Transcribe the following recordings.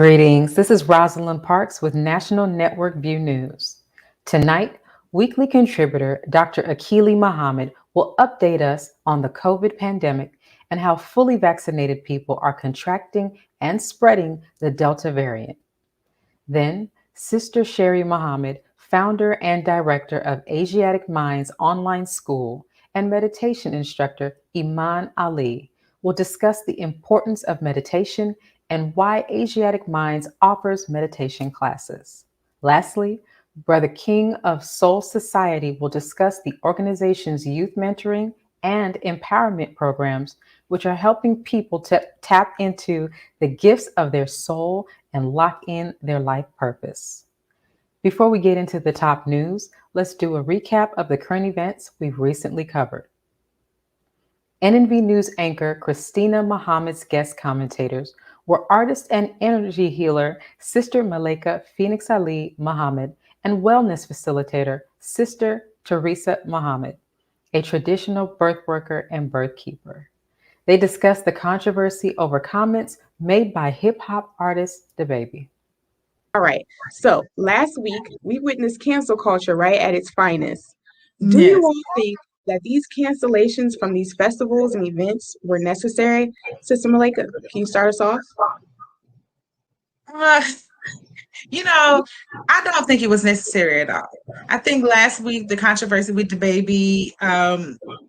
Greetings. This is Rosalind Parks with National Network View News. Tonight, weekly contributor Dr. Akili Muhammad will update us on the COVID pandemic and how fully vaccinated people are contracting and spreading the Delta variant. Then, Sister Sherrie Muhammad, founder and director of Asiatic Minds Online School, and meditation instructor Iman Ali, will discuss the importance of meditation and why Asiatic Minds offers meditation classes. Lastly, Brother King of S.O.U.L Society will discuss the organization's youth mentoring and empowerment programs, which are helping people to tap into the gifts of their soul and lock in their life purpose. Before we get into the top news, let's do a recap of the current events we've recently covered. NNV News anchor Christina Muhammad's guest commentators were artist and energy healer Sister Malika Phoenix Ali Muhammad and wellness facilitator Sister Teresa Muhammad, a traditional birth worker and birth keeper. They discussed the controversy over comments made by hip-hop artist DaBaby. All right. So last week, we witnessed cancel culture right at its finest. Do you all think that these cancellations from these festivals and events were necessary? Sister Malika, can you start us off? I don't think it was necessary at all. I think last week, the controversy with DaBaby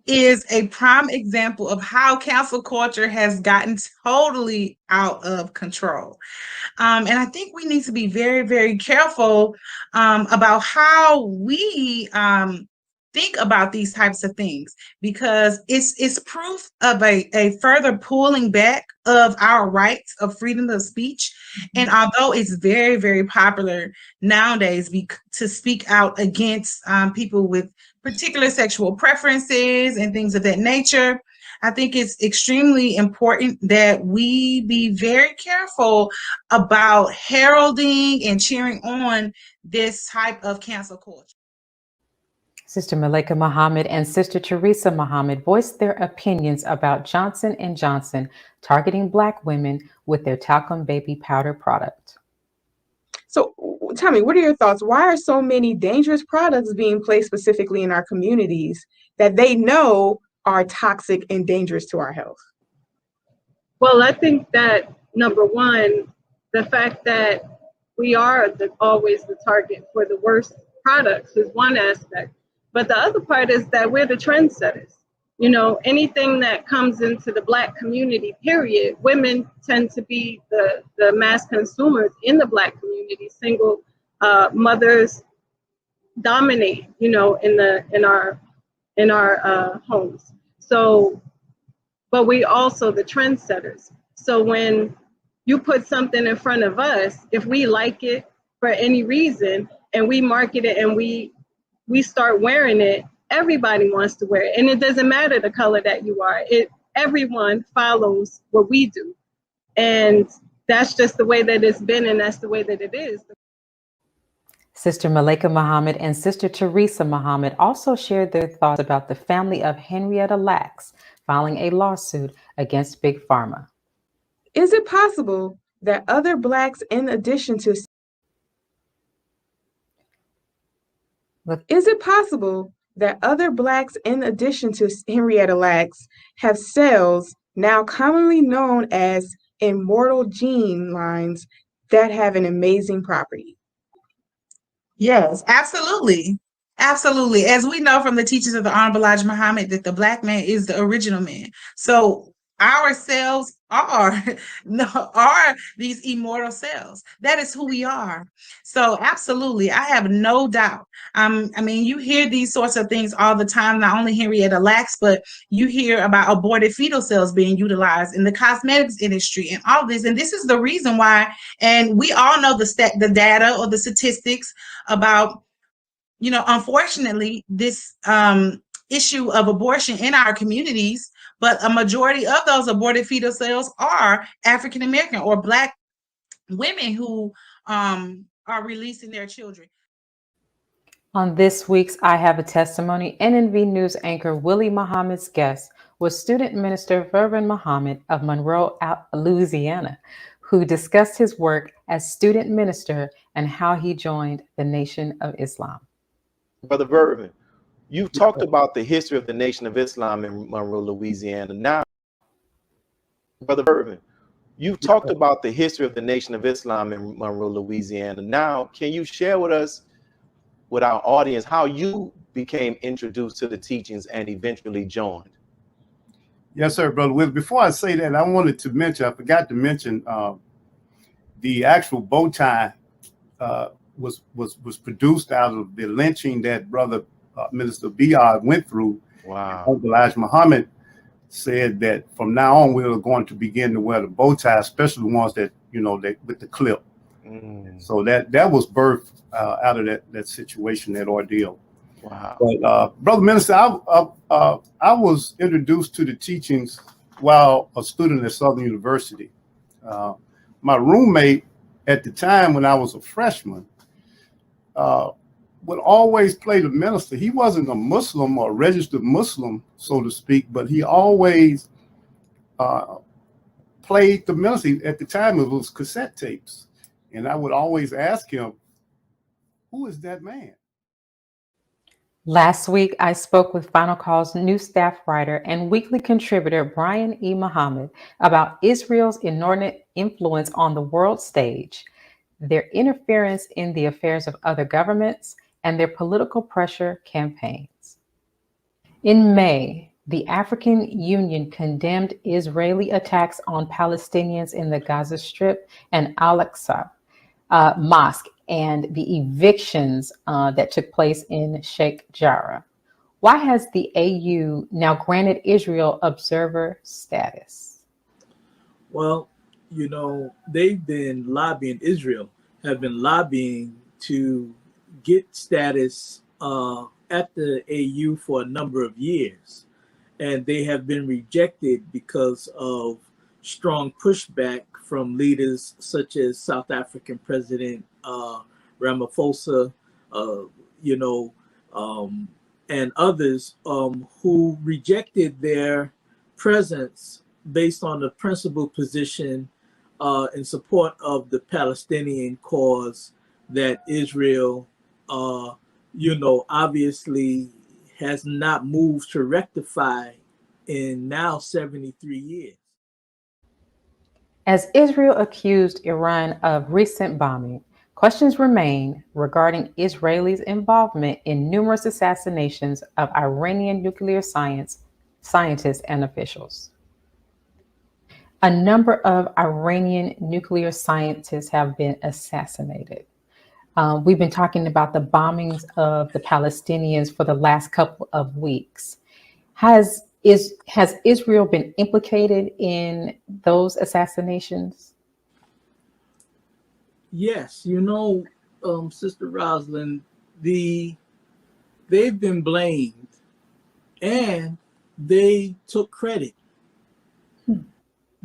is a prime example of how cancel culture has gotten totally out of control. And I think we need to be very, very careful about how we think about these types of things, because it's proof of a further pulling back of our rights of freedom of speech. And although it's very, very popular nowadays to speak out against people with particular sexual preferences and things of that nature, I think it's extremely important that we be very careful about heralding and cheering on this type of cancel culture. Sister Malika Muhammad and Sister Teresa Muhammad voiced their opinions about Johnson & Johnson targeting Black women with their talcum baby powder product. So tell me, what are your thoughts? Why are so many dangerous products being placed specifically in our communities that they know are toxic and dangerous to our health? Well, I think that, number one, the fact that we are always the target for the worst products is one aspect. But the other part is that we're the trendsetters. You know, anything that comes into the Black community, period, women tend to be the mass consumers in the Black community. Single mothers dominate, in our homes. So, but we also the trendsetters. So when you put something in front of us, if we like it for any reason and we market it and we start wearing it, everybody wants to wear it. And it doesn't matter the color that you are. Everyone follows what we do. And that's just the way that it's been, and that's the way that it is. Sister Malika Muhammad and Sister Teresa Muhammad also shared their thoughts about the family of Henrietta Lacks filing a lawsuit against Big Pharma. Is it possible that other Blacks, in addition to Henrietta Lacks have cells now commonly known as immortal gene lines that have an amazing property? Yes, absolutely. Absolutely. As we know from the teachings of the Honorable Elijah Muhammad, that the Black man is the original man. So our cells are these immortal cells. That is who we are. So absolutely, I have no doubt. You hear these sorts of things all the time, not only Henrietta Lacks, but you hear about aborted fetal cells being utilized in the cosmetics industry and all this. And this is the reason why, and we all know the data or the statistics about, unfortunately, this issue of abortion in our communities. But a majority of those aborted fetal cells are African American or Black women who are releasing their children. On this week's I Have a Testimony, NNV News anchor Willie Muhammad's guest was student minister Vervin Muhammad of Monroe, Louisiana, who discussed his work as student minister and how he joined the Nation of Islam. Brother Vervin, you've talked about the history of the Nation of Islam in Monroe, Louisiana. Now, Brother Vervin, you've talked about the history of the Nation of Islam in Monroe, Louisiana. Now, can you share with us, with our audience, how you became introduced to the teachings and eventually joined? Yes, sir, Brother Will. Before I say that, I wanted to mention, I forgot to mention, the actual bow tie was produced out of the lynching that Brother Minister Biard went through. Wow. Uncle Elijah Muhammad said that from now on we are going to begin to wear the bow tie, especially the ones that, you know, with the clip. So that was birthed out of that situation, that ordeal. Wow. But Brother Minister, I was introduced to the teachings while a student at Southern University. My roommate at the time, when I was a freshman, would always play the minister. He wasn't a Muslim or a registered Muslim, so to speak, but he always played the minister. At the time, it was cassette tapes. And I would always ask him, who is that man? Last week, I spoke with Final Call's new staff writer and weekly contributor, Brian E. Muhammad, about Israel's inordinate influence on the world stage, their interference in the affairs of other governments, and their political pressure campaigns. In May, the African Union condemned Israeli attacks on Palestinians in the Gaza Strip and Al-Aqsa Mosque and the evictions that took place in Sheikh Jarrah. Why has the AU now granted Israel observer status? Well, you know, they've been lobbying, Israel have been lobbying to get status at the AU for a number of years. And they have been rejected because of strong pushback from leaders such as South African President Ramaphosa, and others who rejected their presence based on the principled position in support of the Palestinian cause that Israel, obviously has not moved to rectify in now 73 years. As Israel accused Iran of recent bombing, questions remain regarding Israelis' involvement in numerous assassinations of Iranian nuclear scientists and officials. A number of Iranian nuclear scientists have been assassinated. We've been talking about the bombings of the Palestinians for the last couple of weeks. Has Israel been implicated in those assassinations? Yes, Sister Rosalind, they've been blamed and they took credit.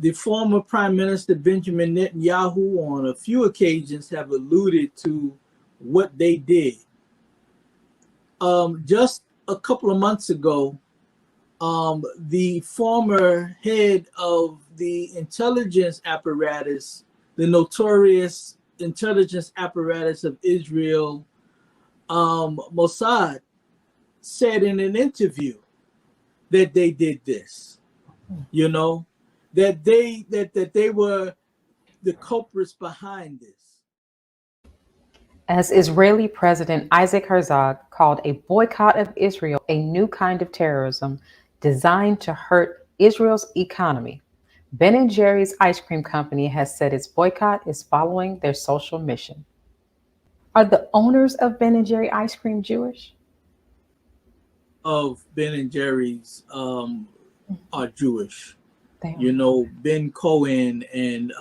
The former Prime Minister Benjamin Netanyahu on a few occasions have alluded to what they did. Just a couple of months ago, the former head of the intelligence apparatus, the notorious intelligence apparatus of Israel, Mossad, said in an interview that they did this, that they were the culprits behind this. As Israeli President Isaac Herzog called a boycott of Israel a new kind of terrorism designed to hurt Israel's economy, Ben & Jerry's ice cream company has said its boycott is following their social mission. Are the owners of Ben & Jerry ice cream Jewish? Of Ben & Jerry's are Jewish. Ben Cohen and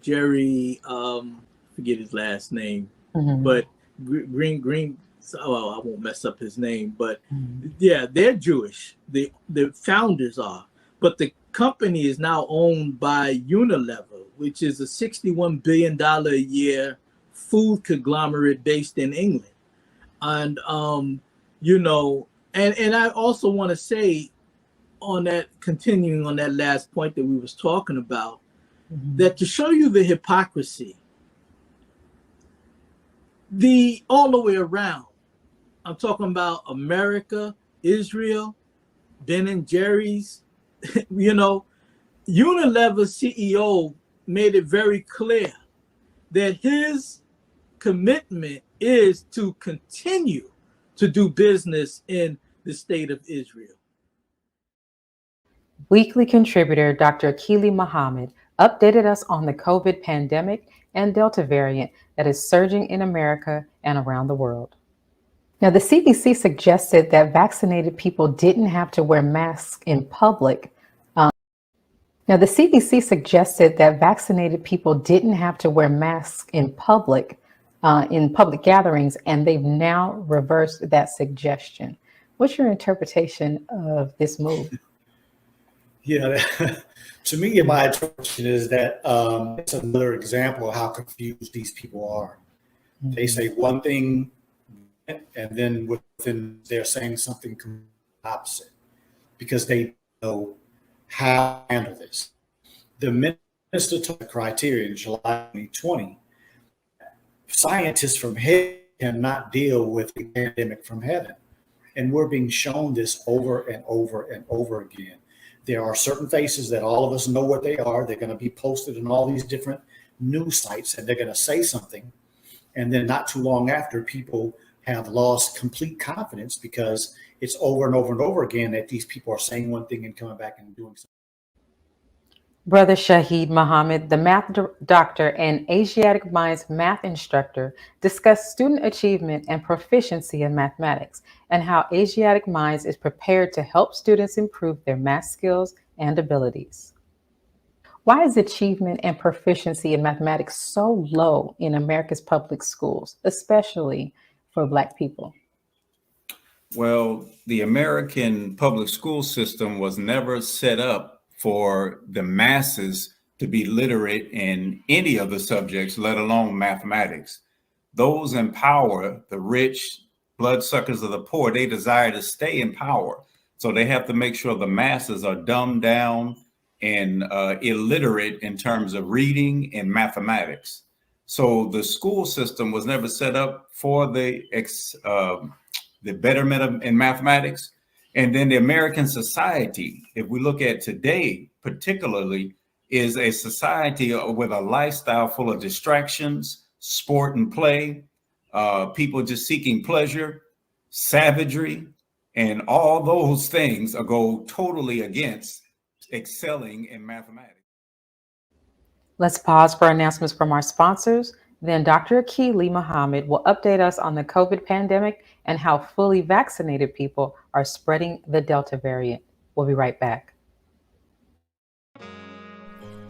Jerry, forget his last name, but Green, I won't mess up his name, but yeah, they're Jewish. The founders are, but the company is now owned by Unilever, which is a $61 billion a year food conglomerate based in England. And, and I also want to say on that, continuing on that last point that we was talking about, that to show you the hypocrisy, all the way around, I'm talking about America, Israel, Ben and Jerry's, Unilever CEO made it very clear that his commitment is to continue to do business in the state of Israel. Weekly contributor Dr. Akili Muhammad updated us on the COVID pandemic and Delta variant that is surging in America and around the world. Now, the CDC suggested that vaccinated people didn't have to wear masks in public. In public gatherings, and they've now reversed that suggestion. What's your interpretation of this move? Yeah, to me, my interpretation is that it's another example of how confused these people are. Mm-hmm. They say one thing, and then within they're saying something opposite because they know how to handle this. The minister took the criteria in July 2020. Scientists from heaven cannot deal with the pandemic from heaven. And we're being shown this over and over and over again. There are certain faces that all of us know what they are. They're going to be posted in all these different news sites, and they're going to say something. And then not too long after, people have lost complete confidence because it's over and over and over again that these people are saying one thing and coming back and doing something. Brother Shahid Muhammad, the math doctor and Asiatic Minds math instructor, discussed student achievement and proficiency in mathematics and how Asiatic Minds is prepared to help students improve their math skills and abilities. Why is achievement and proficiency in mathematics so low in America's public schools, especially for Black people? Well, the American public school system was never set up for the masses to be literate in any of the subjects, let alone mathematics. Those in power, the rich, bloodsuckers of the poor, they desire to stay in power. So they have to make sure the masses are dumbed down and illiterate in terms of reading and mathematics. So the school system was never set up for the betterment in mathematics. And then the American society, if we look at today particularly, is a society with a lifestyle full of distractions, sport and play, people just seeking pleasure, savagery, and all those things go totally against excelling in mathematics. Let's pause for announcements from our sponsors. Then Dr. Akili Muhammad will update us on the COVID pandemic and how fully vaccinated people are spreading the Delta variant. We'll be right back.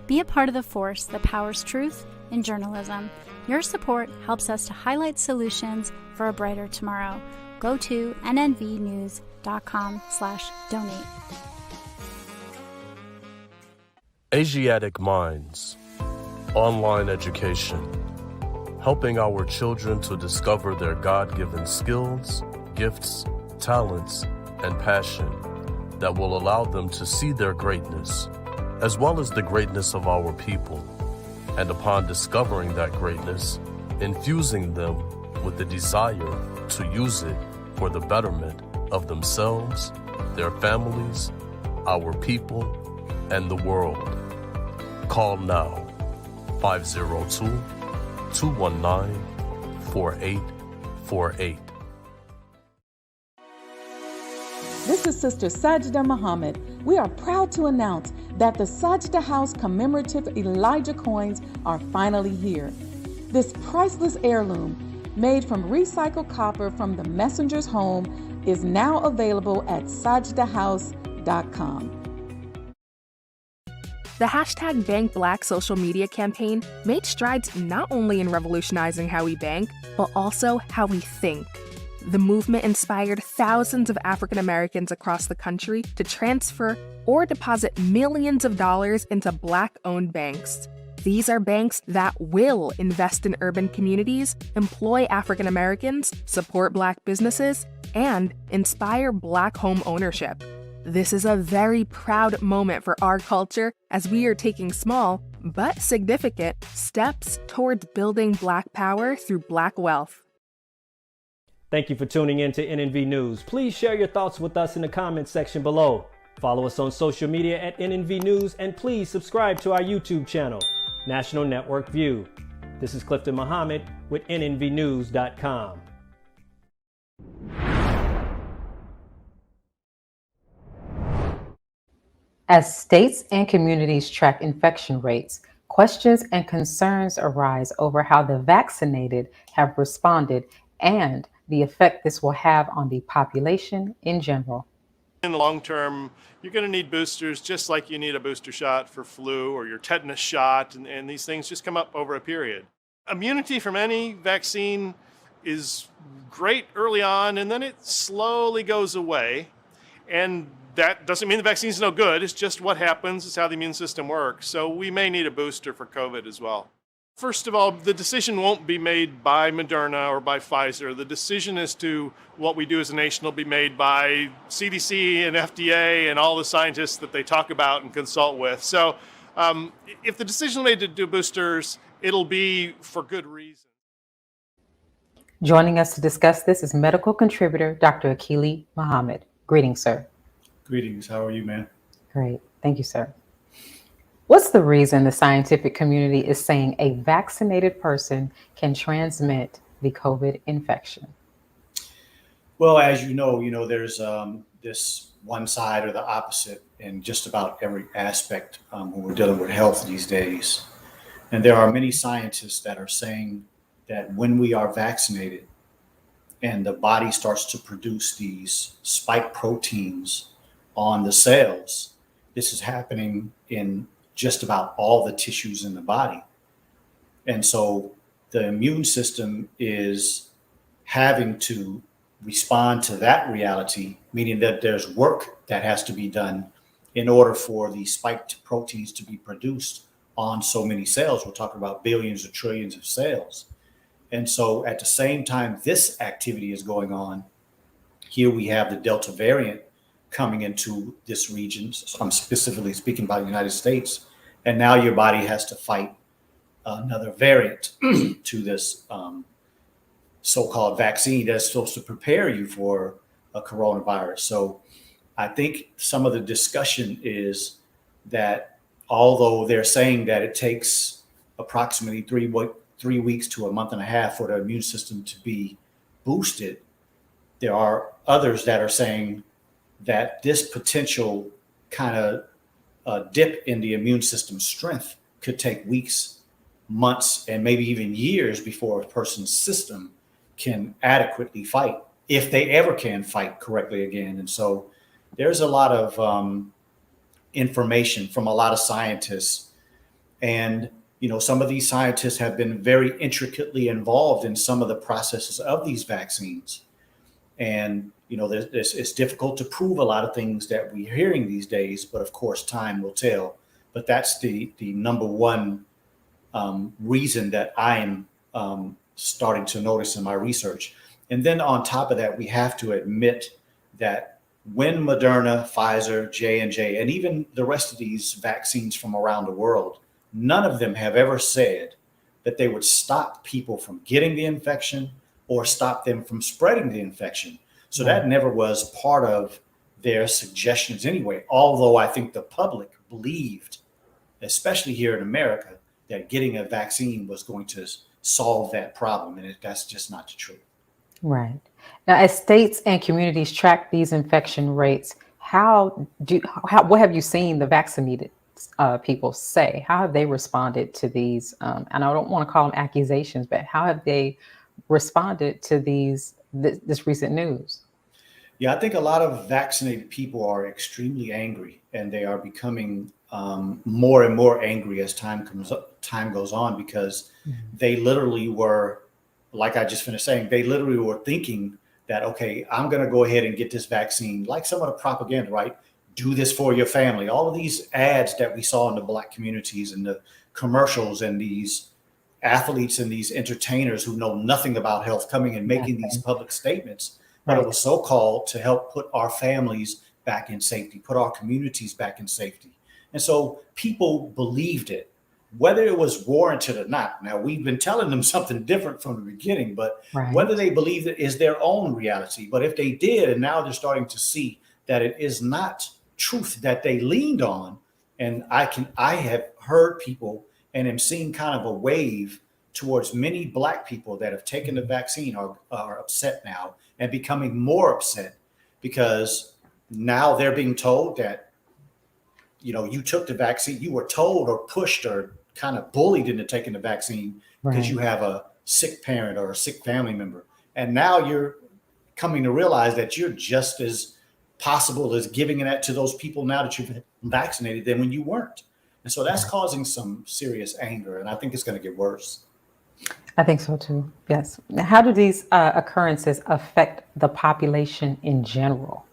Be a part of the force that powers truth in journalism. Your support helps us to highlight solutions for a brighter tomorrow. Go to nnvnews.com/donate. Asiatic Minds, online education, helping our children to discover their God-given skills, gifts, talents, and passion that will allow them to see their greatness, as well as the greatness of our people, and upon discovering that greatness, infusing them with the desire to use it for the betterment of themselves, their families, our people, and the world. Call now, 502-219-4848. This is Sister Sajda Muhammad. We are proud to announce that the Sajda House commemorative Elijah coins are finally here. This priceless heirloom, made from recycled copper from the messenger's home, is now available at sajdahouse.com. The hashtag Bank Black social media campaign made strides not only in revolutionizing how we bank, but also how we think. The movement inspired thousands of African Americans across the country to transfer or deposit millions of dollars into Black-owned banks. These are banks that will invest in urban communities, employ African Americans, support Black businesses, and inspire Black home ownership. This is a very proud moment for our culture as we are taking small but significant steps towards building Black power through Black wealth. Thank you for tuning in to NNV News. Please share your thoughts with us in the comments section below. Follow us on social media at NNV News, and please subscribe to our YouTube channel, National Network View. This is Clifton Muhammad with NNVnews.com. As states and communities track infection rates, questions and concerns arise over how the vaccinated have responded and the effect this will have on the population in general. In the long term, you're going to need boosters just like you need a booster shot for flu or your tetanus shot, and these things just come up over a period. Immunity from any vaccine is great early on, and then it slowly goes away. And that doesn't mean the vaccine is no good. It's just what happens. It's how the immune system works. So we may need a booster for COVID as well. First of all, the decision won't be made by Moderna or by Pfizer. The decision as to what we do as a nation will be made by CDC and FDA and all the scientists that they talk about and consult with. So if the decision is made to do boosters, it'll be for good reason. Joining us to discuss this is medical contributor Dr. Akili Muhammad. Greetings, sir. Greetings. How are you, man? Great. Thank you, sir. What's the reason the scientific community is saying a vaccinated person can transmit the COVID infection? Well, as you know, there's this one side or the opposite in just about every aspect when we're dealing with health these days. And there are many scientists that are saying that when we are vaccinated and the body starts to produce these spike proteins on the cells, this is happening in just about all the tissues in the body. And so the immune system is having to respond to that reality, meaning that there's work that has to be done in order for these spiked proteins to be produced on so many cells. We're talking about billions or trillions of cells. And so at the same time this activity is going on, here we have the Delta variant coming into this region. So I'm specifically speaking about the United States. And now your body has to fight another variant to this so-called vaccine that's supposed to prepare you for a coronavirus. So I think some of the discussion is that although they're saying that it takes approximately 3 weeks to a month and a half for the immune system to be boosted, there are others that are saying that this potential kind of dip in the immune system strength could take weeks, months, and maybe even years before a person's system can adequately fight, if they ever can fight correctly again. And so there's a lot of information from a lot of scientists. And, some of these scientists have been very intricately involved in some of the processes of these vaccines. And, it's difficult to prove a lot of things that we're hearing these days, but of course, time will tell. But that's the number one reason that I am starting to notice in my research. And then on top of that, we have to admit that when Moderna, Pfizer, J&J, and even the rest of these vaccines from around the world, none of them have ever said that they would stop people from getting the infection or stop them from spreading the infection. So that never was part of their suggestions anyway, although I think the public believed, especially here in America, that getting a vaccine was going to solve that problem. And that's just not the truth. Right. Now, as states and communities track these infection rates, what have you seen the vaccinated people say? How have they responded to these? And I don't want to call them accusations, but how have they responded to this recent news? Yeah, I think a lot of vaccinated people are extremely angry, and they are becoming more and more angry as time goes on, because they literally were, like I just finished saying, they literally were thinking that, okay, I'm going to go ahead and get this vaccine, like some of the propaganda, right? Do this for your family. All of these ads that we saw in the Black communities and the commercials, and these athletes and these entertainers who know nothing about health coming and making these public statements, but it was so called to help put our families back in safety, put our communities back in safety. And so people believed it. whether it was warranted or not. Now, we've been telling them something different from the beginning, but Right. whether they believe it is their own reality. But if they did, and now they're starting to see that it is not truth that they leaned on, and I have heard people and am seeing kind of a wave towards many Black people that have taken the vaccine are upset now and becoming more upset because now they're being told that, you know, you took the vaccine, you were told or pushed or kind of bullied into taking the vaccine because you have a sick parent or a sick family member. And now you're coming to realize that you're just as possible as giving that to those people now that you've vaccinated than when you weren't. And so that's causing some serious anger, and I think it's going to get worse. I think so too. Yes. Now, how do these occurrences affect the population in general?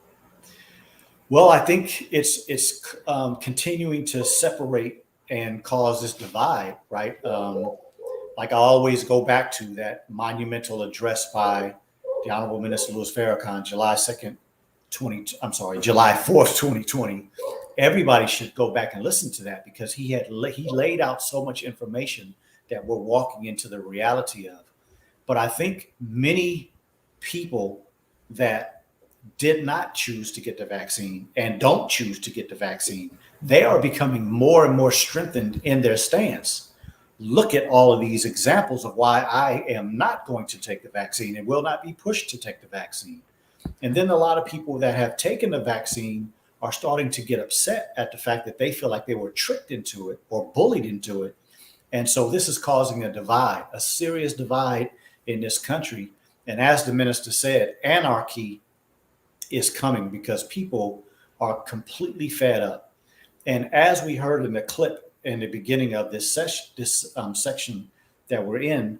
Well, I think it's continuing to separate and cause this divide, right? Like I always go back to that monumental address by the Honorable Minister Louis Farrakhan, July 4th, 2020. Everybody should go back and listen to that because he laid out so much information that we're walking into the reality of. But I think many people that did not choose to get the vaccine and don't choose to get the vaccine, they are becoming more and more strengthened in their stance. Look at all of these examples of why I am not going to take the vaccine and will not be pushed to take the vaccine. And then a lot of people that have taken the vaccine are starting to get upset at the fact that they feel like they were tricked into it or bullied into it. And so this is causing a divide, a serious divide in this country. And as the minister said, anarchy is coming because people are completely fed up. And as we heard in the clip in the beginning of this section that we're in,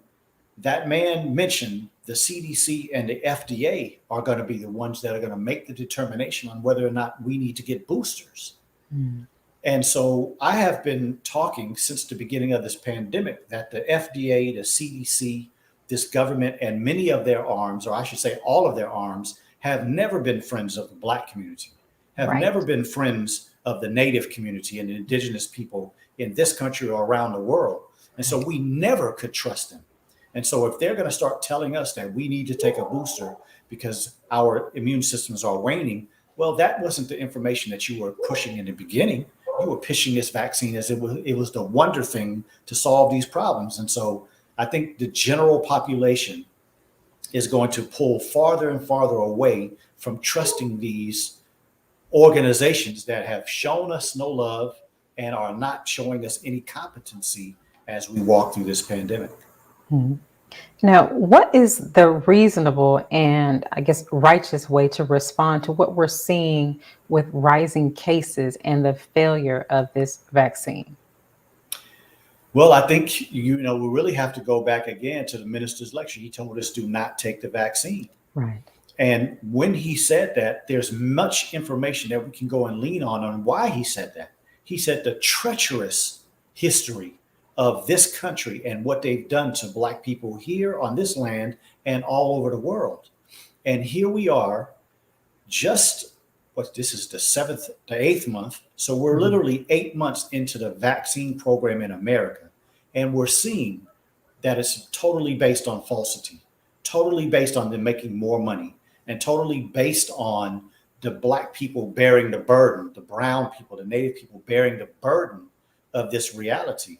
that man mentioned the CDC and the FDA are going to be the ones that are going to make the determination on whether or not we need to get boosters. Mm. And so I have been talking since the beginning of this pandemic that the FDA, the CDC, this government, and many of their arms, or I should say all of their arms, have never been friends of the Black community, have never been friends of the Native community and the indigenous people in this country or around the world. And so we never could trust them. And so if they're going to start telling us that we need to take a booster because our immune systems are waning, well, that wasn't the information that you were pushing in the beginning. You were pitching this vaccine as it was the wonder thing to solve these problems. And so I think the general population is going to pull farther and farther away from trusting these organizations that have shown us no love and are not showing us any competency as we walk through this pandemic. Mm-hmm. Now, what is the reasonable and I guess righteous way to respond to what we're seeing with rising cases and the failure of this vaccine? Well, I think, we really have to go back again to the minister's lecture. He told us do not take the vaccine. Right. And when he said that, there's much information that we can go and lean on why he said that. He said the treacherous history of this country and what they've done to Black people here on this land and all over the world. And here we are, this is the 8th month. So we're literally 8 months into the vaccine program in America. And we're seeing that it's totally based on falsity, totally based on them making more money, and totally based on the Black people bearing the burden, the brown people, the Native people bearing the burden of this reality.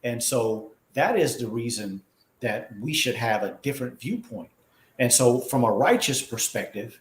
And so that is the reason that we should have a different viewpoint. And so from a righteous perspective,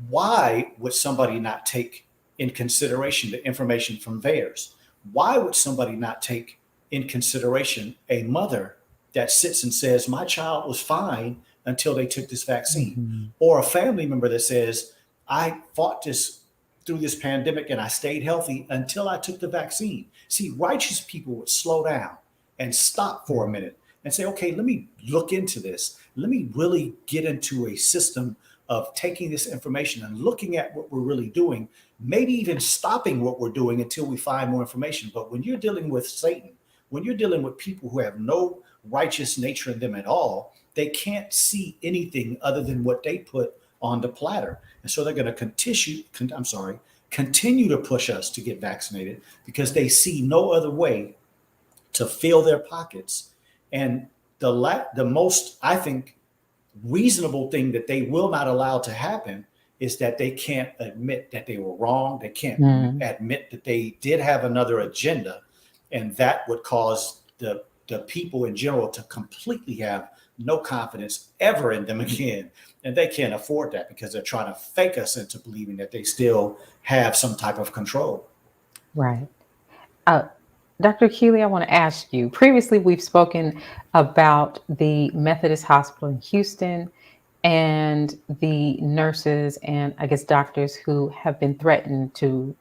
why would somebody not take in consideration the information from VAERS? Why would somebody not take in consideration a mother that sits and says, my child was fine until they took this vaccine? Mm-hmm. Or a family member that says, I fought through this pandemic and I stayed healthy until I took the vaccine. See, righteous people would slow down and stop for a minute and say, okay, let me look into this. Let me really get into a system of taking this information and looking at what we're really doing, maybe even stopping what we're doing until we find more information. But when you're dealing with Satan, when you're dealing with people who have no righteous nature in them at all, they can't see anything other than what they put on the platter. And so they're going to continue to push us to get vaccinated because they see no other way to fill their pockets. And the most, I think, reasonable thing that they will not allow to happen is that they can't admit that they were wrong. They can't admit that they did have another agenda. And that would cause the people in general to completely have no confidence ever in them again. And they can't afford that because they're trying to fake us into believing that they still have some type of control. Right. Dr. Akili, I want to ask you, previously we've spoken about the Methodist Hospital in Houston and the nurses and I guess doctors who have been threatened to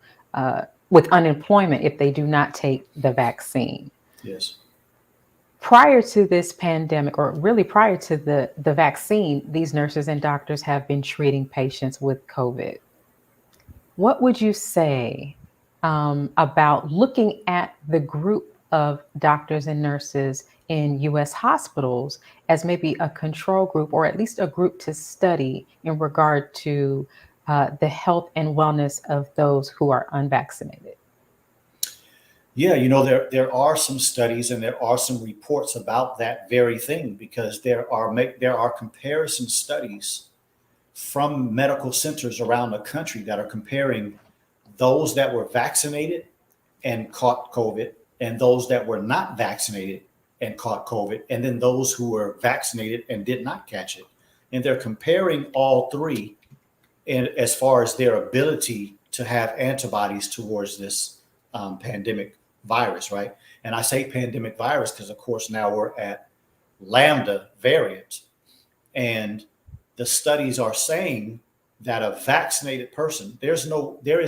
with unemployment if they do not take the vaccine. Yes. Prior to this pandemic, or really prior to the vaccine, these nurses and doctors have been treating patients with COVID. What would you say about looking at the group of doctors and nurses in U.S. hospitals as maybe a control group, or at least a group to study in regard to the health and wellness of those who are unvaccinated? Yeah, there are some studies and there are some reports about that very thing, because there are comparison studies from medical centers around the country that are comparing those that were vaccinated and caught COVID and those that were not vaccinated and caught COVID, and then those who were vaccinated and did not catch it. And they're comparing all three and as far as their ability to have antibodies towards this pandemic virus, right? And I say pandemic virus because, of course, now we're at Lambda variant. And the studies are saying that a vaccinated person, there is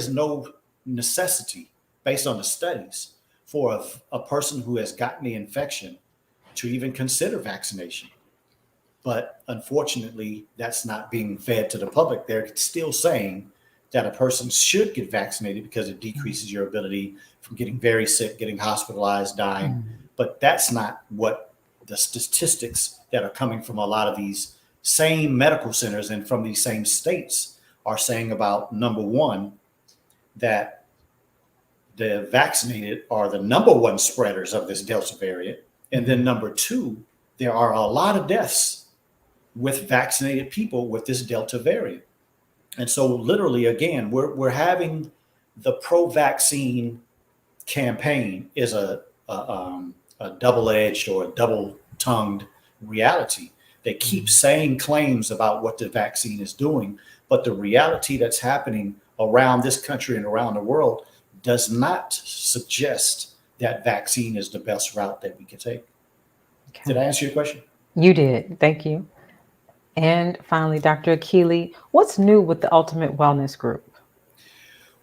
no necessity based on the studies for a person who has gotten the infection to even consider vaccination. But unfortunately, that's not being fed to the public. They're still saying that a person should get vaccinated because it decreases your ability from getting very sick, getting hospitalized, dying. But that's not what the statistics that are coming from a lot of these same medical centers and from these same states are saying about, number one, that the vaccinated are the number one spreaders of this Delta variant. And then number two, there are a lot of deaths with vaccinated people with this Delta variant. And so literally, again, we're having the pro-vaccine campaign is a double-edged or a double-tongued reality. They keep saying claims about what the vaccine is doing, but the reality that's happening around this country and around the world does not suggest that vaccine is the best route that we can take. Okay. Did I answer your question? You did. Thank you. And finally, Dr. Akili, what's new with the Ultimate Wellness Group?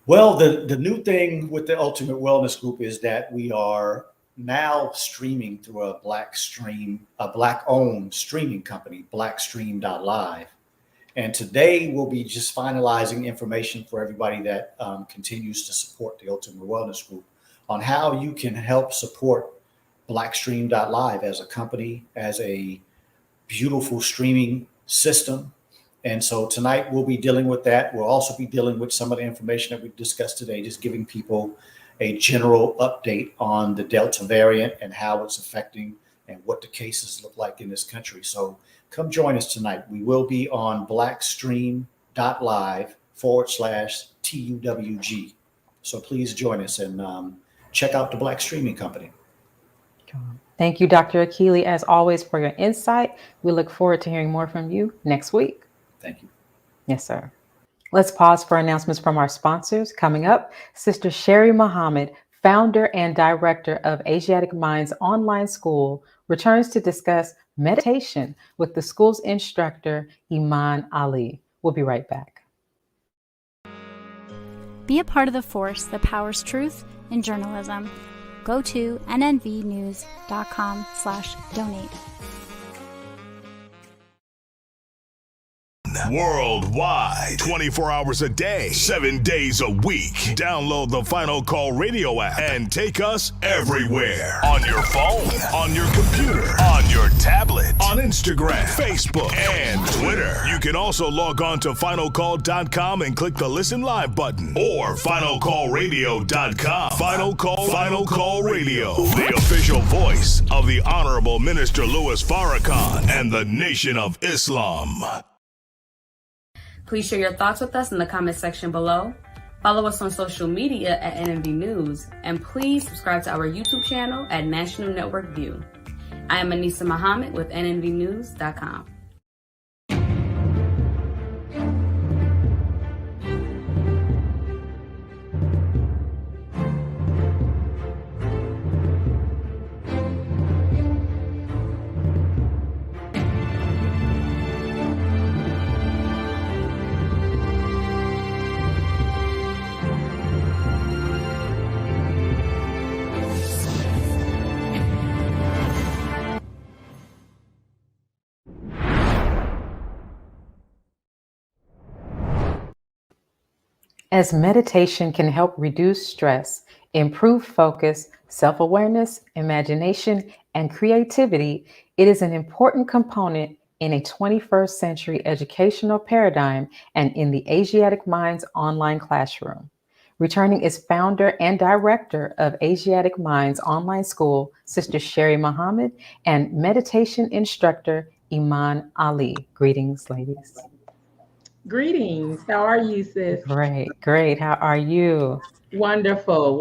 Well, the new thing with the Ultimate Wellness Group is that we are now streaming through a Black-owned streaming company, blackstream.live. And today we'll be just finalizing information for everybody that continues to support the Ultimate Wellness Group on how you can help support blackstream.live as a company, as a beautiful streaming system. And so tonight we'll be dealing with that. We'll also be dealing with some of the information that we've discussed today, just giving people a general update on the Delta variant and how it's affecting and what the cases look like in this country. So come join us tonight. We will be on blackstream.live/TUWG. So please join us and check out the Black Streaming Company. Thank you, Dr. Akili, as always, for your insight. We look forward to hearing more from you next week. Thank you. Yes, sir. Let's pause for announcements from our sponsors. Coming up, Sister Sherrie Muhammad, founder and director of Asiatic Minds Online School, returns to discuss meditation with the school's instructor, Aman Ali. We'll be right back. Be a part of the force that powers truth in journalism. Go to nnvnews.com/donate. worldwide, 24 hours a day, 7 days a week. Download the Final Call Radio app and take us everywhere. On your phone, on your computer, on your tablet, on Instagram, Facebook, and Twitter. You can also log on to finalcall.com and click the Listen Live button, or finalcallradio.com. Final Call Radio, the official voice of the Honorable Minister Louis Farrakhan and the Nation of Islam. Please share your thoughts with us in the comment section below. Follow us on social media at NNV News, and please subscribe to our YouTube channel at National Network View. I am Anissa Muhammad with nnvnews.com. As meditation can help reduce stress, improve focus, self-awareness, imagination, and creativity, it is an important component in a 21st century educational paradigm and in the Asiatic Minds online classroom. Returning is founder and director of Asiatic Minds Online School, Sister Sherrie Muhammad, and meditation instructor, Iman Ali. Greetings, ladies. Greetings. How are you, sis? Great. How are you? Wonderful.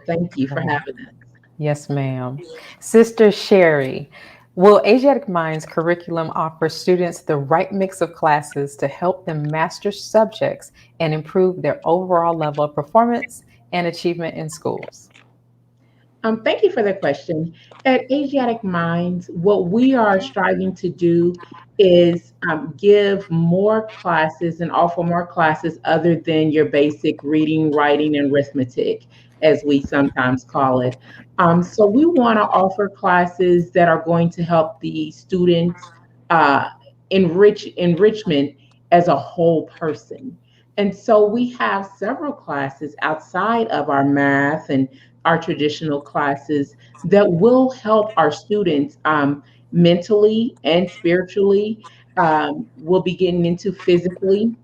Thank you for having us. Yes, ma'am. Sister Sherrie, will Asiatic Minds curriculum offer students the right mix of classes to help them master subjects and improve their overall level of performance and achievement in schools? Thank you for the question. At Asiatic Minds, what we are striving to do is give more classes and offer more classes other than your basic reading, writing, and arithmetic, as we sometimes call it. So we want to offer classes that are going to help the students enrichment as a whole person. And so we have several classes outside of our math and our traditional classes that will help our students mentally and spiritually. We'll be getting into physically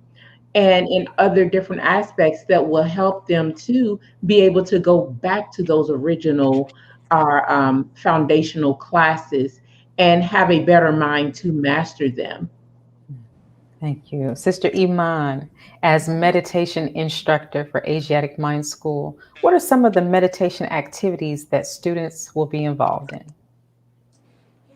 and in other different aspects that will help them to be able to go back to those original foundational classes and have a better mind to master them. Thank you. Sister Iman, as meditation instructor for Asiatic Minds School, what are some of the meditation activities that students will be involved in?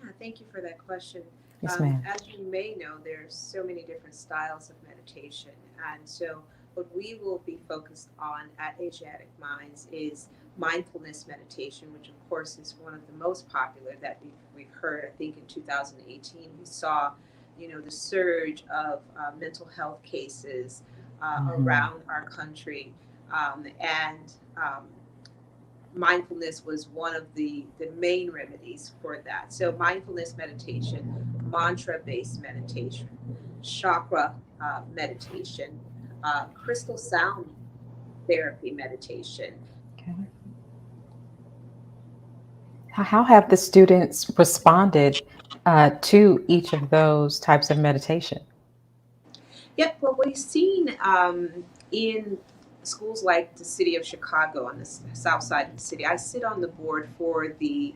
Yeah, thank you for that question. Yes, ma'am. As you may know, there's so many different styles of meditation. And so what we will be focused on at Asiatic Minds is mindfulness meditation, which of course is one of the most popular that we've heard. I think in 2018, we saw the surge of mental health cases around our country. And mindfulness was one of the main remedies for that. So mindfulness meditation, mantra-based meditation, chakra meditation, crystal sound therapy meditation. Okay. How have the students responded to each of those types of meditation? Yep, well, we've seen in schools like the city of Chicago on the south side of the city. I sit on the board for the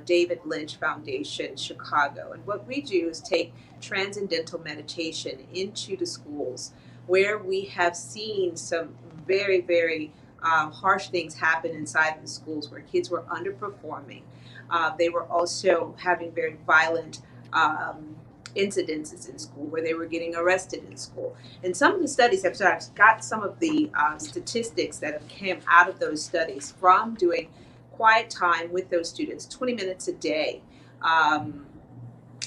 David Lynch Foundation Chicago. And what we do is take transcendental meditation into the schools where we have seen some very, very harsh things happen inside of the schools where kids were underperforming. They were also having very violent incidences in school where they were getting arrested in school. And some of the studies have got some of the statistics that have come out of those studies from doing quiet time with those students, 20 minutes a day,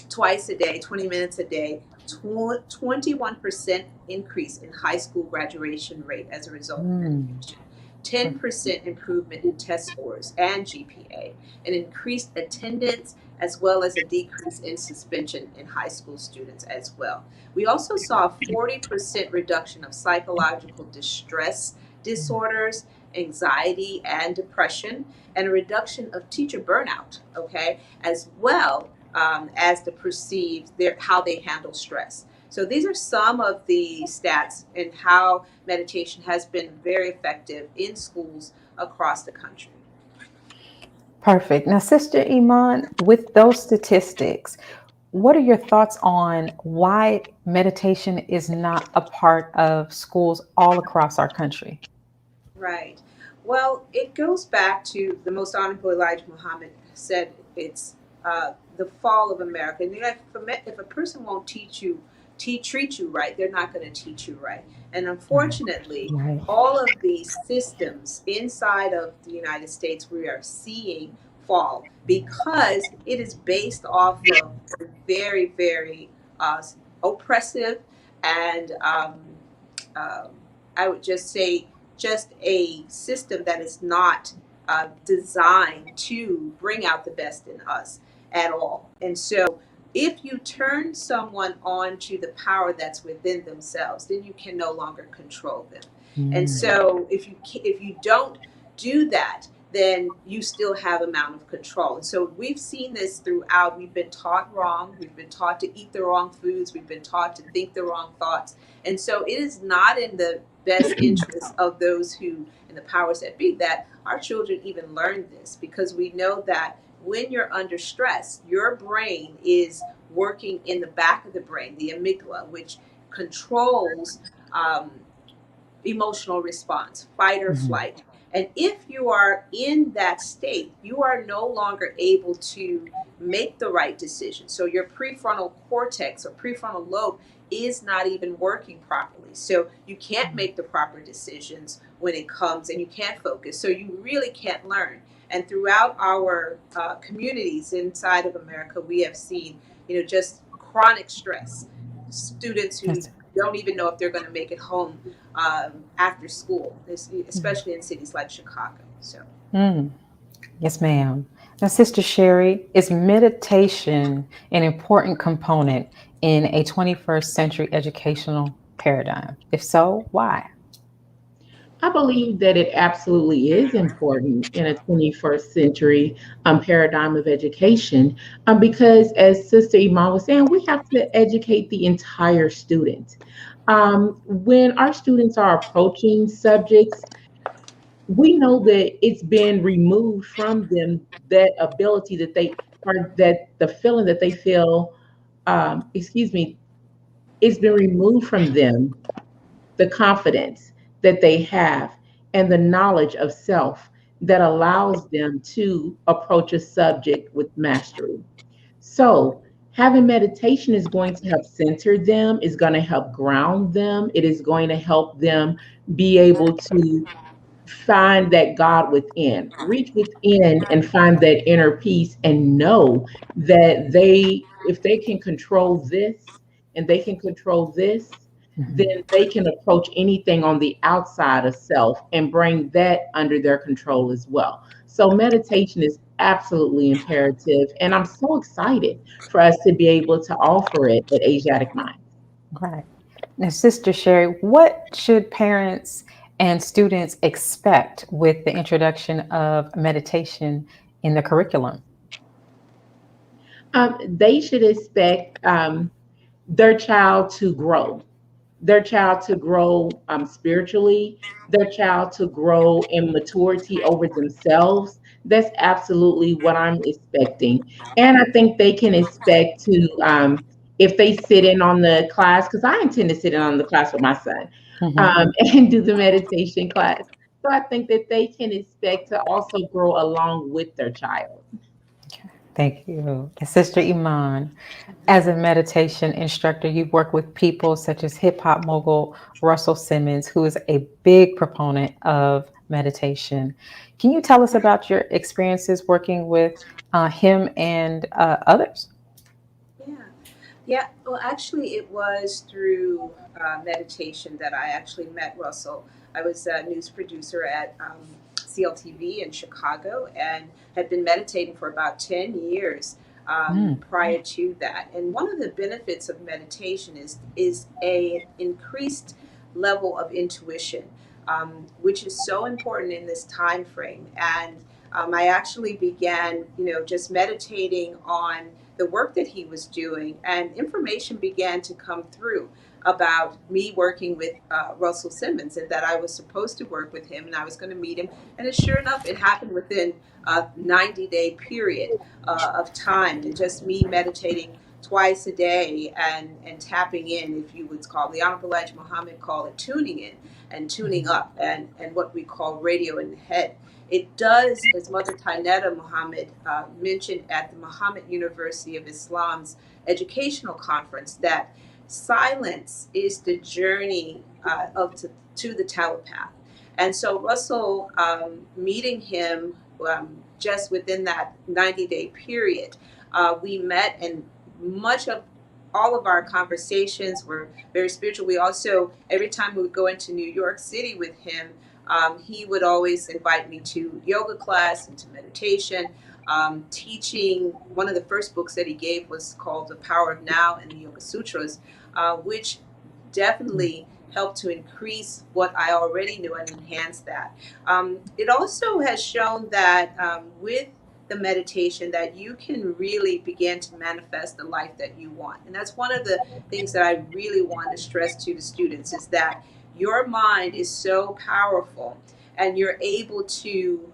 twice a day, 20 minutes a day, 21% increase in high school graduation rate as a result of meditation. 10% improvement in test scores and GPA, an increased attendance as well as a decrease in suspension in high school students as well. We also saw a 40% reduction of psychological distress disorders, anxiety and depression, and a reduction of teacher burnout, okay, as well as the perceived how they handle stress. So these are some of the stats and how meditation has been very effective in schools across the country. Perfect. Now, Sister Iman, with those statistics, what are your thoughts on why meditation is not a part of schools all across our country? Right. Well, it goes back to the most honorable Elijah Muhammad said it's the fall of America. And if a person won't treat you right, they're not going to teach you right. And unfortunately, Right. all of these systems inside of the United States we are seeing fall because it is based off of very, very oppressive and I would just say just a system that is not designed to bring out the best in us at all. And so if you turn someone on to the power that's within themselves, then you can no longer control them. And so if you don't do that, then you still have amount of control. And so we've seen this throughout. We've been taught wrong. We've been taught to eat the wrong foods. We've been taught to think the wrong thoughts. And so it is not in the best interest of those who in the powers that be that our children even learn this, because we know that when you're under stress, your brain is working in the back of the brain, the amygdala, which controls emotional response, fight or flight. And if you are in that state, you are no longer able to make the right decision. So your prefrontal cortex or prefrontal lobe is not even working properly. So you can't make the proper decisions when it comes, and you can't focus. So you really can't learn. And throughout our communities inside of America, we have seen, just chronic stress. Students who don't even know if they're going to make it home after school, especially in cities like Chicago. So. Yes, ma'am. Now, Sister Sherrie, is meditation an important component in a 21st century educational paradigm? If so, why? I believe that it absolutely is important in a 21st century paradigm of education because, as Sister Iman was saying, we have to educate the entire student. When our students are approaching subjects, we know that it's been removed from them, that ability that they, or that the feeling that they feel, it's been removed from them, the confidence that they have and the knowledge of self that allows them to approach a subject with mastery. So, having meditation is going to help center them, is going to help ground them, it is going to help them be able to find that God within, reach within and find that inner peace and know that if they can control this and they can control this, then they can approach anything on the outside of self and bring that under their control as well. So meditation is absolutely imperative. And I'm so excited for us to be able to offer it at Asiatic Minds. Right. Now, Sister Sherrie, what should parents and students expect with the introduction of meditation in the curriculum? They should expect their child to grow. Their child to grow spiritually, their child to grow in maturity over themselves. That's absolutely what I'm expecting. And I think they can expect to, if they sit in on the class, because I intend to sit in on the class with my son and do the meditation class. So I think that they can expect to also grow along with their child. Thank you. And Sister Iman, as a meditation instructor, you've worked with people such as hip hop mogul Russell Simmons, who is a big proponent of meditation. Can you tell us about your experiences working with him and others? Yeah. Well, actually, it was through meditation that I actually met Russell. I was a news producer at CLTV in Chicago and had been meditating for about 10 years prior to that. And one of the benefits of meditation is a increased level of intuition, which is so important in this time frame. And I actually began, just meditating on the work that he was doing, and information began to come through about me working with Russell Simmons, and that I was supposed to work with him and I was going to meet him. And sure enough, it happened within a 90-day period of time, and just me meditating twice a day and tapping in, if you would call, the Honorable Elijah Muhammad call it tuning in and tuning up, and what we call radio in the head. It does, as Mother Tainetta Muhammad mentioned at the Muhammad University of Islam's educational conference, that silence is the journey to the telepath. And so Russell, meeting him just within that 90-day period, we met, and much of all of our conversations were very spiritual. We also, every time we would go into New York City with him, he would always invite me to yoga class and to meditation. Teaching, one of the first books that he gave was called The Power of Now and the Yoga Sutras, which definitely helped to increase what I already knew and enhance that. It also has shown that with the meditation, that you can really begin to manifest the life that you want. And that's one of the things that I really want to stress to the students, is that your mind is so powerful, and you're able to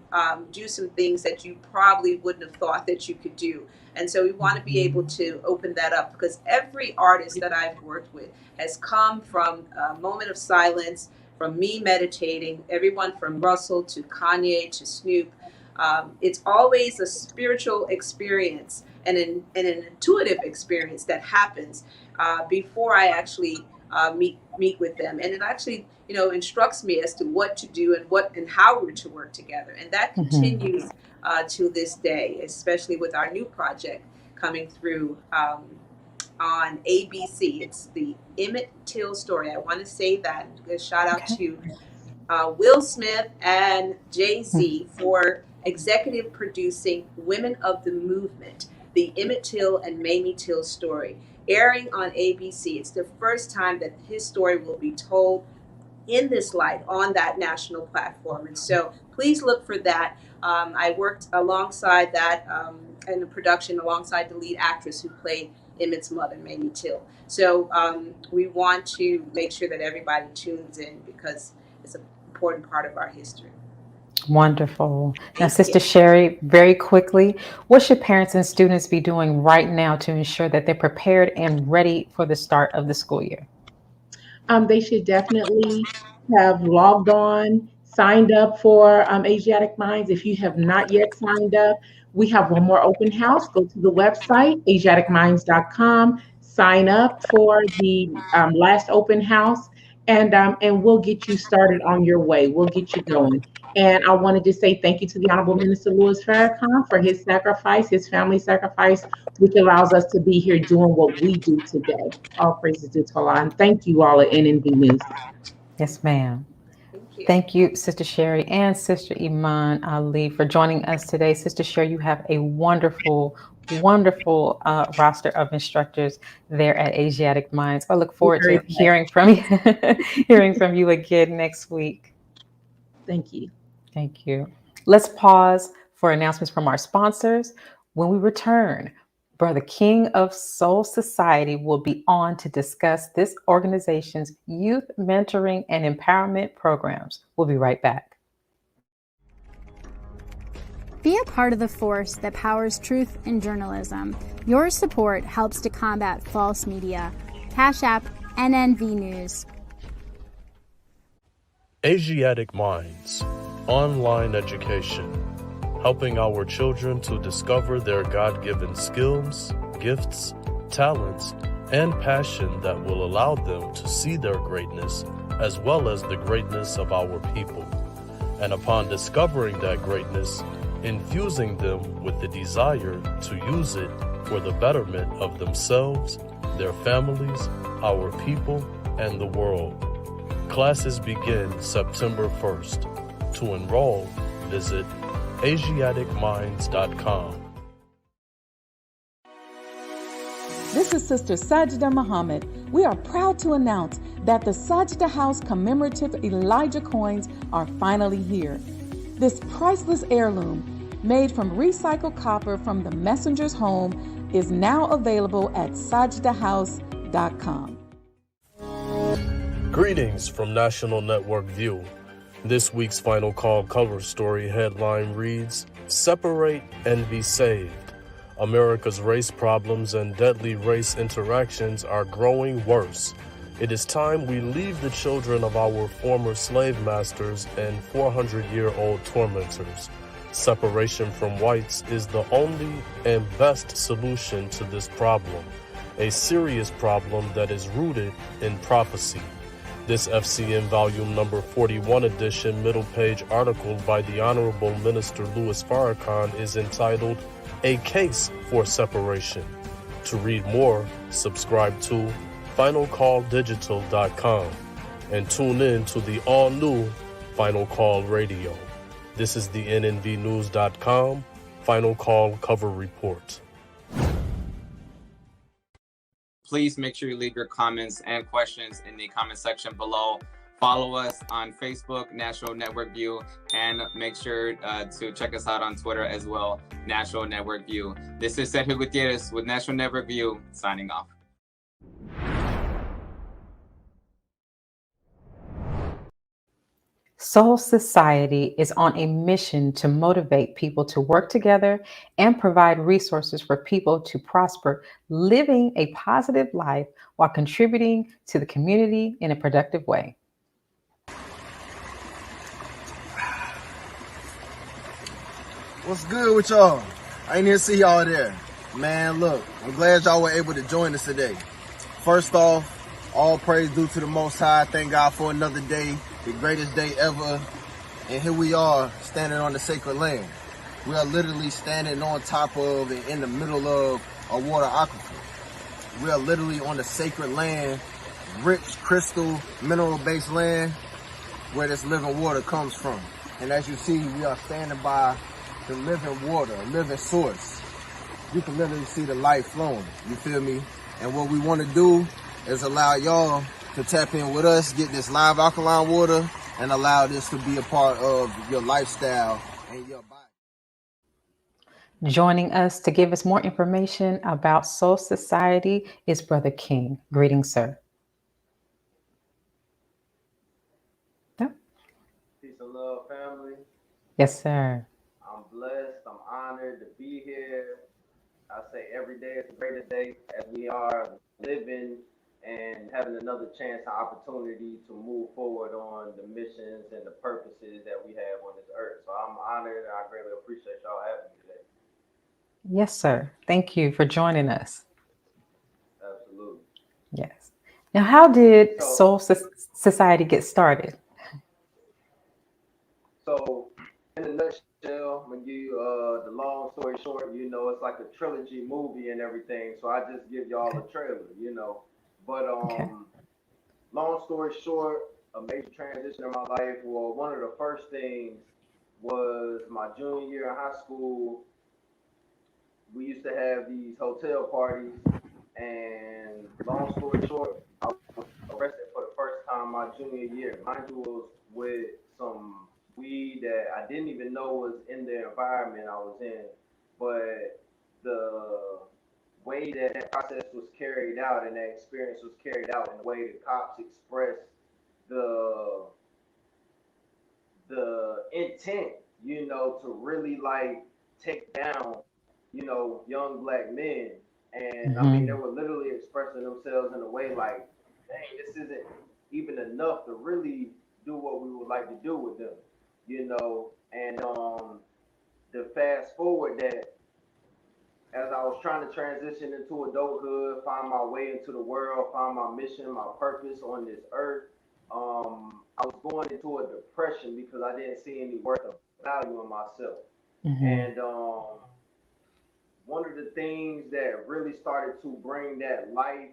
do some things that you probably wouldn't have thought that you could do. And so we want to be able to open that up, because every artist that I've worked with has come from a moment of silence, from me meditating, everyone from Russell to Kanye to Snoop. It's always a spiritual experience and an intuitive experience that happens before I actually meet with them. And it actually, instructs me as to what to do and how we're to work together. And that continues to this day, especially with our new project coming through on ABC. It's the Emmett Till story. I want to say that. A shout out to Will Smith and Jay-Z for executive producing Women of the Movement, the Emmett Till and Mamie Till story, airing on ABC. It's the first time that his story will be told in this light on that national platform. And so please look for that. I worked alongside that in the production alongside the lead actress who played Emmett's mother, Mamie Till. So we want to make sure that everybody tunes in, because it's an important part of our history. Wonderful. Now, Sister Sherrie, very quickly, what should parents and students be doing right now to ensure that they're prepared and ready for the start of the school year? They should definitely have logged on, signed up for Asiatic Minds. If you have not yet signed up, we have one more open house. Go to the website, asiaticminds.com, sign up for the last open house, and we'll get you started on your way. We'll get you going. And I wanted to say thank you to the Honorable Minister Louis Farrakhan for his sacrifice, his family sacrifice, which allows us to be here doing what we do today. All praises due to Allah. And thank you all at NNV News. Yes, ma'am. Thank you, Sister Sherrie and Sister Iman Ali, for joining us today. Sister Sherrie, you have a wonderful, wonderful roster of instructors there at Asiatic Minds. I look forward to hearing from you again next week. Thank you. Thank you. Let's pause for announcements from our sponsors. When we return, Brother King of S.O.U.L Society will be on to discuss this organization's youth mentoring and empowerment programs. We'll be right back. Be a part of the force that powers truth in journalism. Your support helps to combat false media. Cash App, NNV News. Asiatic Minds, online education, helping our children to discover their God-given skills, gifts, talents, and passion that will allow them to see their greatness as well as the greatness of our people. And upon discovering that greatness, infusing them with the desire to use it for the betterment of themselves, their families, our people, and the world. Classes begin September 1st. To enroll, visit AsiaticMinds.com. This is Sister Sajda Muhammad. We are proud to announce that the Sajda House commemorative Elijah coins are finally here. This priceless heirloom, made from recycled copper from the messenger's home, is now available at sajdahouse.com. Greetings from National Network View. This week's Final Call cover story headline reads, "Separate and Be Saved. America's race problems and deadly race interactions are growing worse. It is time we leave the children of our former slave masters and 400-year-old tormentors. Separation from whites is the only and best solution to this problem, a serious problem that is rooted in prophecy." This FCN volume number 41 edition middle page article by the Honorable Minister Louis Farrakhan is entitled "A Case for Separation." To read more, subscribe to finalcalldigital.com and tune in to the all-new Final Call Radio. This is the nnvnews.com Final Call cover report. Please make sure you leave your comments and questions in the comment section below. Follow us on Facebook, National Network View, and make sure to check us out on Twitter as well, National Network View. This is Sergio Gutierrez with National Network View, signing off. S.O.U.L Society is on a mission to motivate people to work together and provide resources for people to prosper, living a positive life while contributing to the community in a productive way. What's good with y'all? I ain't here to see y'all there. Man, look, I'm glad y'all were able to join us today. First off, all praise due to the Most High. Thank God for another day, the greatest day ever. And here we are, standing on the sacred land. We are literally standing on top of and in the middle of a water aquifer. We are literally on the sacred land, rich, crystal, mineral-based land where this living water comes from. And as you see, we are standing by the living water, living source. You can literally see the life flowing, you feel me? And what we want to do is allow y'all to tap in with us, get this live alkaline water, and allow this to be a part of your lifestyle and your body. Joining us to give us more information about S.O.U.L Society is Brother King. Greetings, sir. Peace and love, family. Yes, sir. I'm blessed. I'm honored to be here. I say every day is the greatest day as we are living and having another chance and opportunity to move forward on the missions and the purposes that we have on this earth. So I'm honored and I greatly appreciate y'all having me today. Yes, sir. Thank you for joining us. Absolutely. Yes. Now, how did S.O.U.L Society get started? So, in a nutshell, I'm gonna give you the long story short. You know, it's like a trilogy movie and everything. So I just give y'all a trailer. You know, but long story short, a major transition in my life. Well, one of the first things was my junior year in high school. We used to have these hotel parties, and long story short, I was arrested for the first time my junior year. Mind you, was with some weed that I didn't even know was in the environment I was in, but the way that that process was carried out and that experience was carried out in the way the cops expressed the intent, you know, to really like take down, you know, young black men. And I mean, they were literally expressing themselves in a way like, dang, this isn't even enough to really do what we would like to do with them, you know. And the fast forward that as I was trying to transition into adulthood, find my way into the world, find my mission, my purpose on this earth, I was going into a depression because I didn't see any worth of value in myself. And one of the things that really started to bring that life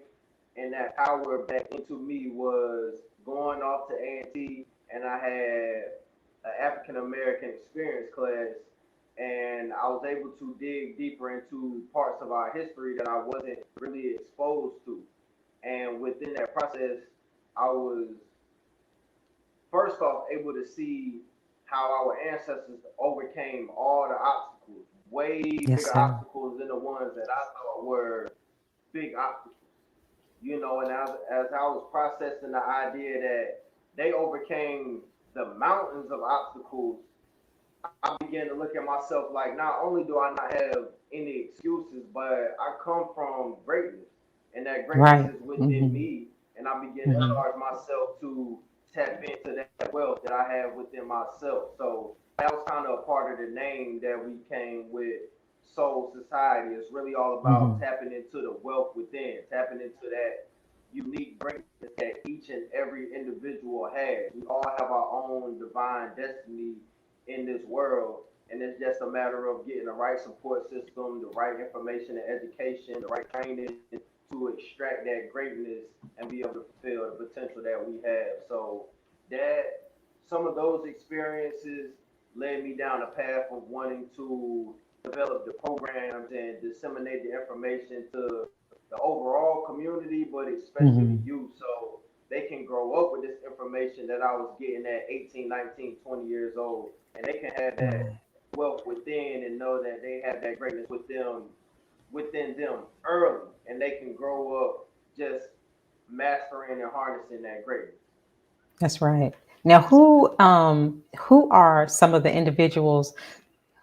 and that power back into me was going off to A&T, and I had an African American experience class, and I was able to dig deeper into parts of our history that I wasn't really exposed to. And within that process, I was first off able to see how our ancestors overcame all the obstacles, way Yes, bigger sir. obstacles than the ones that I thought were big obstacles. You know, and as I was processing the idea that they overcame the mountains of obstacles, I began to look at myself like not only do I not have any excuses, but I come from greatness, and that greatness Right. is within Mm-hmm. me, and I begin to Mm-hmm. charge myself to tap into that wealth that I have within myself. So that was kind of a part of the name that we came with. Soul Society. It's really all about Mm-hmm. tapping into the wealth within, tapping into that unique greatness that each and every individual has. We all have our own divine destiny in this world. And it's just a matter of getting the right support system, the right information and education, the right training to extract that greatness and be able to fulfill the potential that we have. So that some of those experiences led me down a path of wanting to develop the programs and disseminate the information to the overall community, but especially the Mm-hmm. youth. So they can grow up with this information that I was getting at 18, 19, 20 years old, and they can have that Right. wealth within and know that they have that greatness within them early, and they can grow up just mastering and harnessing that greatness. That's right. Now, who are some of the individuals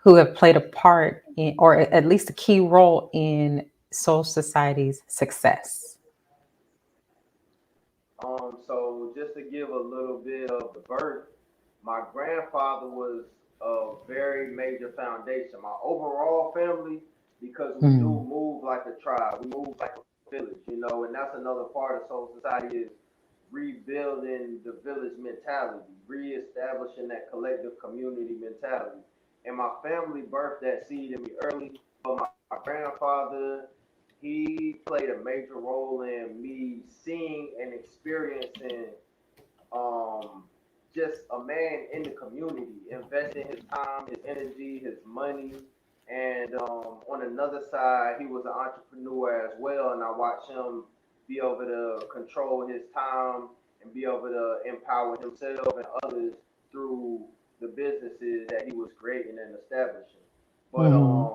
who have played a part in, or at least a key role in Soul Society's success? So just to give a little bit of the birth, my grandfather was a very major foundation. My overall family, because we do Mm. move like a tribe, we move like a village, you know, and that's another part of Soul Society is rebuilding the village mentality, reestablishing that collective community mentality. And my family birthed that seed in me early. But my grandfather, he played a major role in me seeing and experiencing um, just a man in the community, investing his time, his energy, his money. And on another side, he was an entrepreneur as well. And I watched him be able to control his time and be able to empower himself and others through the businesses that he was creating and establishing. But Mm-hmm.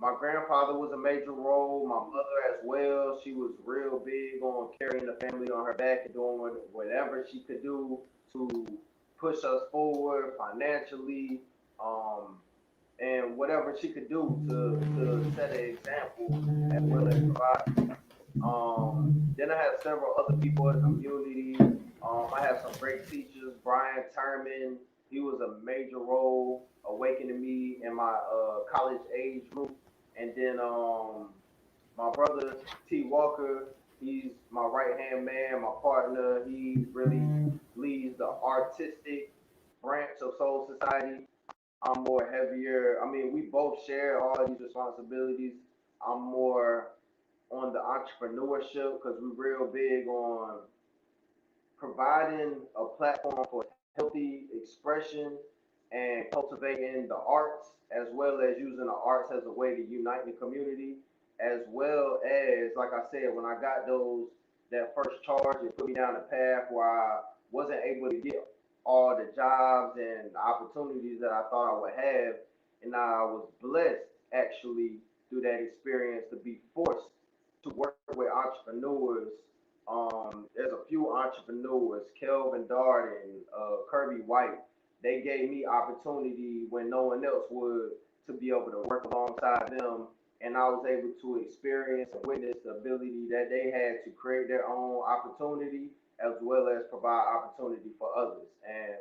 my grandfather was a major role. My mother as well. She was real big on carrying the family on her back and doing whatever she could do to push us forward financially, um, and whatever she could do to set an example as well as provide. Then I have several other people in the community. I have some great teachers. Brian Terman, he was a major role awakening me in my college age group. And then my brother T Walker, he's my right hand man, my partner. He really leads the artistic branch of Soul Society. I'm more heavier. I mean, we both share all these responsibilities. I'm more on the entrepreneurship because we're real big on providing a platform for healthy expression and cultivating the arts, as well as using the arts as a way to unite the community, as well as, like I said, when I got that first charge, it put me down a path where I wasn't able to get all the jobs and opportunities that I thought I would have, and I was blessed actually through that experience to be forced to work with entrepreneurs. There's a few entrepreneurs, Kelvin Darden, Kirby White. They gave me opportunity when no one else would to be able to work alongside them, and I was able to experience and witness the ability that they had to create their own opportunity as well as provide opportunity for others. And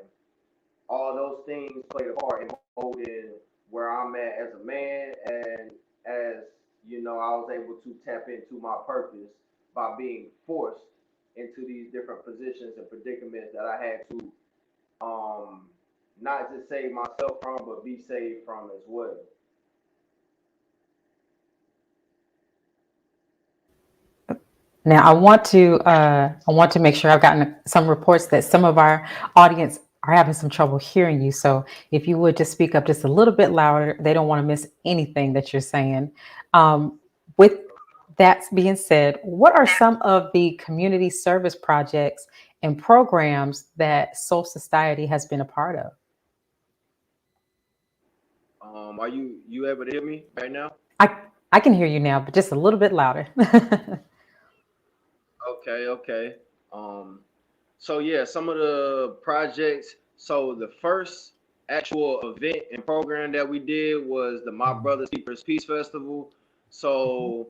all those things played a part in molding where I'm at as a man, and as you know, I was able to tap into my purpose by being forced into these different positions and predicaments that I had to um, not just save myself from, but be saved from as well. Now, I want to make sure I've gotten some reports that some of our audience are having some trouble hearing you. So if you would just speak up just a little bit louder, they don't want to miss anything that you're saying. With that being said, what are some of the community service projects and programs that S.O.U.L Society has been a part of? Are you able to hear me right now? I can hear you now, but just a little bit louder. Okay. So yeah, some of the projects. So the first actual event and program that we did was the My Brother's Keeper's Peace Festival. So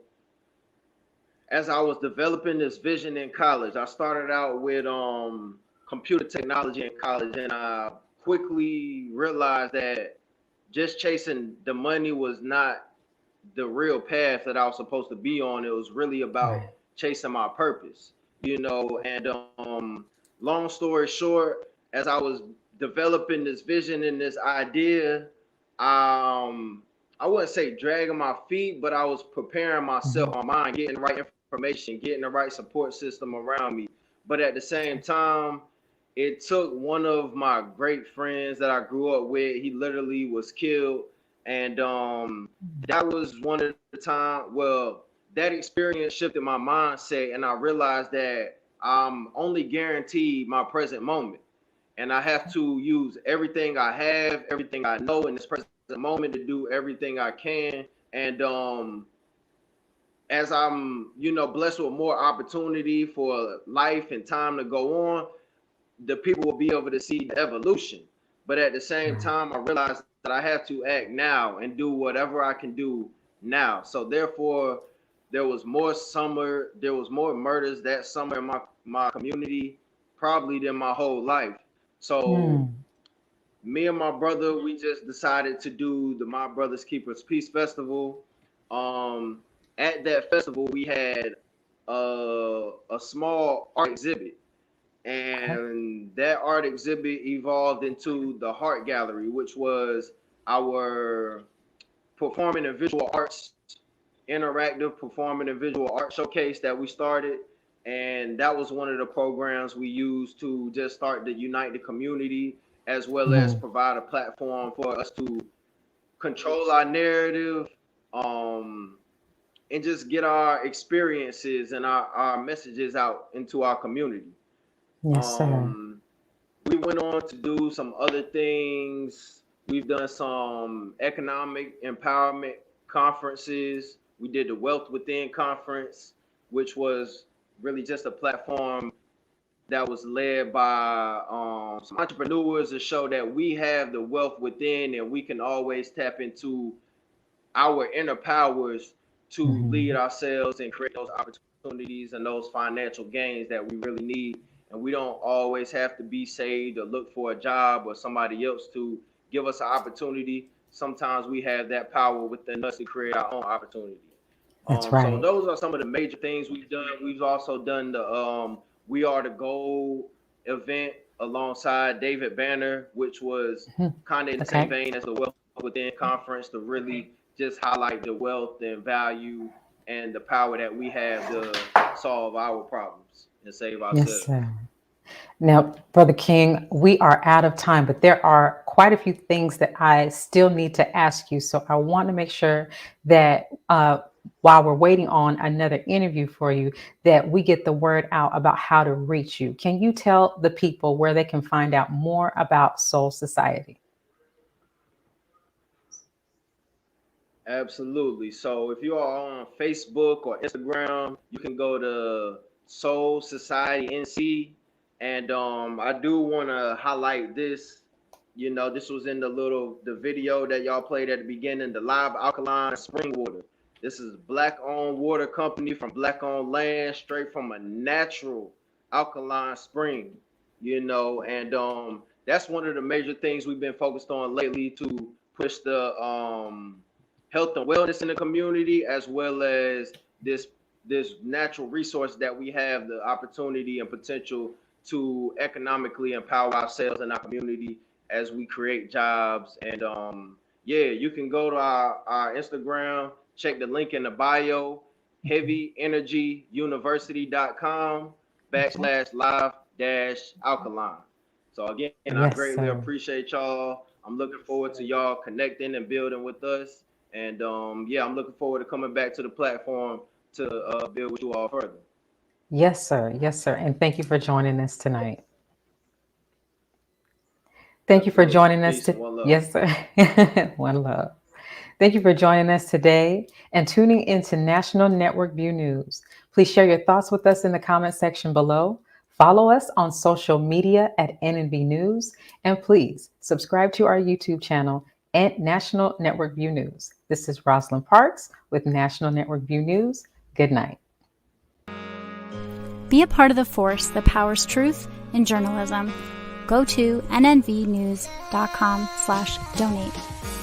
as I was developing this vision in college, I started out with computer technology in college, and I quickly realized that just chasing the money was not the real path that I was supposed to be on. It was really about chasing my purpose, and long story short, as I was developing this vision and this idea, I wouldn't say dragging my feet, but I was preparing myself, my mind, getting the right information, getting the right support system around me. But at the same time, it took one of my great friends that I grew up with. He literally was killed. And that was one of the time, well, that experience shifted my mindset, and I realized that I'm only guaranteed my present moment. And I have to use everything I have, everything I know in this present moment to do everything I can. And as I'm, blessed with more opportunity for life and time to go on, the people will be able to see the evolution. But at the same time, I realized that I have to act now and do whatever I can do now. So therefore, there was more murders that summer in my community, probably than my whole life. So me and my brother, we just decided to do the My Brother's Keeper's Peace Festival. At that festival, we had a small art exhibit. And that art exhibit evolved into the Heart Gallery, which was our performing and visual arts, interactive performing and visual art showcase that we started. And that was one of the programs we used to just start to unite the community, as well as provide a platform for us to control our narrative, and just get our experiences and our messages out into our community. Yes, sir. We went on to do some other things. We've done some economic empowerment conferences. We did the Wealth Within conference, which was really just a platform that was led by some entrepreneurs to show that we have the wealth within and we can always tap into our inner powers to lead ourselves and create those opportunities and those financial gains that we really need. And we don't always have to be saved or look for a job or somebody else to give us an opportunity. Sometimes we have that power within us to create our own opportunity. That's right. So those are some of the major things we've done. We've also done the We Are the Gold event alongside David Banner, which was kind of in the same vein as the Wealth Within conference, to really just highlight the wealth and value and the power that we have to solve our problems and save ourselves. Yes, sir. Now, Brother King, we are out of time, but there are quite a few things that I still need to ask you. So I want to make sure that while we're waiting on another interview for you, that we get the word out about how to reach you. Can you tell the people where they can find out more about S.O.U.L Society? Absolutely. So if you are on Facebook or Instagram, you can go to S.O.U.L Society NC. And I do want to highlight this. This was in the video that y'all played at the beginning, the live alkaline spring water. This is Black-owned water company from Black-owned land, straight from a natural alkaline spring, and that's one of the major things we've been focused on lately, to push the health and wellness in the community, as well as this natural resource that we have the opportunity and potential to economically empower ourselves and our community as we create jobs. And you can go to our Instagram, check the link in the bio, heavyenergyuniversity.com /live-alkaline. So again, I Yes, greatly sir. appreciate y'all. I'm looking forward to y'all connecting and building with us. And yeah, I'm looking forward to coming back to the platform to build with you all further. Yes, sir. Yes, sir. And thank you for joining us tonight. Thank you for joining us. Yes, sir. One love. Thank you for joining us today and tuning into National Network View News. Please share your thoughts with us in the comment section below. Follow us on social media at NNV News. And please subscribe to our YouTube channel at National Network View News. This is Rosalind Parks with National Network View News. Good night. Be a part of the force that powers truth in journalism. Go to nnvnews.com/donate.